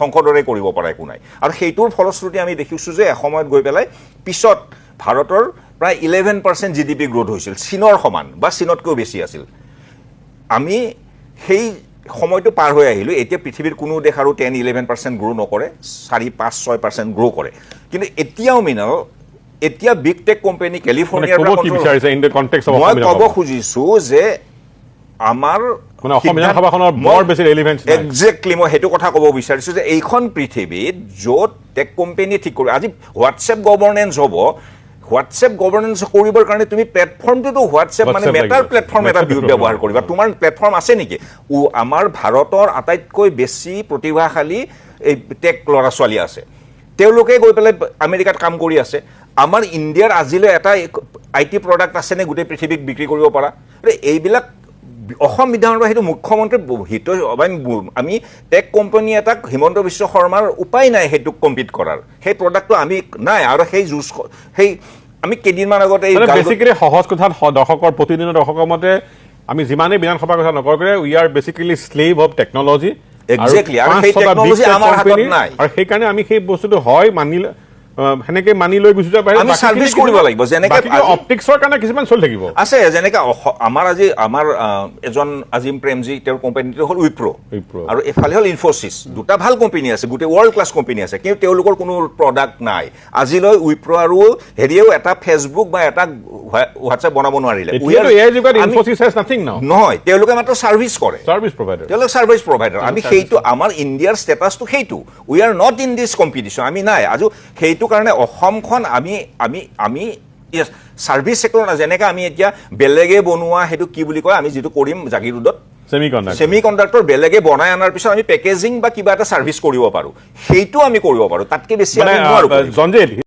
সংসদৰে কৰিব পৰা একো নাই আৰু সেইটোৰ ফলশ্ৰুতি আমি দেখিছোঁ যে এসময়ত গৈ পেলাই পিছত ভাৰতৰ প্ৰায় 11% GDP গ্ৰ'থ হৈছিল চীনৰ সমান বা চীনতকৈও বেছি আছিল আমি সেই সময়টো পাৰ হৈ আহিলোঁ এতিয়া পৃথিৱীৰ কোনো দেশ আৰু 10-11% গ্ৰ' নকৰে 4-5-6% গ্ৰ' কৰে কিন্তু এতিয়াও মৃণাল এতিয়া বিগ টেক কোম্পানী কেলিফৰ্ণিয়াৰ মই ক'ব খুজিছোঁ যে আমাৰ একজেক্টলি মই সেইটো কথা ক'ব বিচাৰিছোঁ যে এইখন পৃথিৱীত য'ত টেক কোম্পানী ঠিক কৰিব আজি হোৱাটছএপ গভৰ্নেন্স হ'ব হোৱাটছএপ গভৰ্নেন্স কৰিবৰ কাৰণে তুমি প্লেটফৰ্মটোতো হোৱাটছএপ মানে মেটাৰ প্লেটফৰ্ম এটা ব্যৱহাৰ কৰিবা তোমাৰ প্লেটফৰ্ম আছে নেকি আমাৰ ভাৰতৰ আটাইতকৈ বেছি প্ৰতিভাশালী এই টেক ল'ৰা ছোৱালী আছে তেওঁলোকে গৈ পেলাই আমেৰিকাত কাম কৰি আছে আমাৰ ইণ্ডিয়াৰ আজিলৈ এটা IT প্ৰডাক্ট আছেনে গোটেই পৃথিৱীক বিক্ৰী কৰিব পৰা এইবিলাক অসম বিধানৰ পৰা সেইটো মুখ্যমন্ত্ৰী হিত আমি টেক কোম্পানী এটাক হিমন্ত বিশ্ব শৰ্মাৰ উপায় নাই সেইটোক কম্পিট কৰাৰ সেই প্ৰডাক্টটো আমি নাই আৰু সেই আমি কেইদিনমান আগতে বেচিকেলি সহজ কথাত দৰ্শকৰ প্ৰতিদিনৰ দৰ্শকৰ মতে আমি যিমানেই বিধানসভাৰ কথা নকওঁ কিয় we are basically slave of technology Exactly, আৰু সেই technology আমাৰ হাতত নাই। আৰু সেইকাৰণে আমি সেই বস্তুটো হয় মানিলে সেনেকে মানি লৈ গুচি যাব আমি সাৰ্ভিস কৰিব লাগিব যেনেকৈ অপটিক্সৰ কাৰণে কিছুমান চলি থাকিব আছে যেনেকৈ আমাৰ এজন আজিম প্ৰেমজী তেওঁৰ কোম্পানীটো হ'ল উইপ্ৰ আৰু এফালে হ'ল ইনফোচিছ দুটা ভাল কোম্পানী আছে গোটেই ৱৰ্ল্ড ক্লাছ কোম্পানী আছে কিন্তু তেওঁলোকৰ কোনো প্ৰডাক্ট নাই আজিলৈ উইপ্ৰ আৰু হেৰিয়েও এটা ফেচবুক বা এটা হোৱাটছএপ বনাব নোৱাৰিলে নহয় তেওঁলোকে মাত্ৰ ছাৰ্ভিচ কৰে তেওঁলোক ছাৰ্ভিচ প্ৰভাইডাৰ আমি সেইটো আমাৰ ইণ্ডিয়াৰ ষ্টেটাছটো সেইটো উই are not in this competition আমি নাই আজি সেইটো কাৰণে অসমখন আমি ছাৰ্ভিচ ছেক্টৰ যেনেকৈ আমি এতিয়া বেলেগে বনোৱা সেইটো কি বুলি কয় আমি যিটো কৰিম জাগিৰোডত সেমিকণ্ডাক্টৰ বেলেগে বনাই অনাৰ পিছত আমি পেকেজিং বা কিবা এটা ছাৰ্ভিচ কৰিব পাৰোঁ সেইটো আমি কৰিব পাৰোঁ তাতকৈ বেছি আমি নোৱাৰোঁ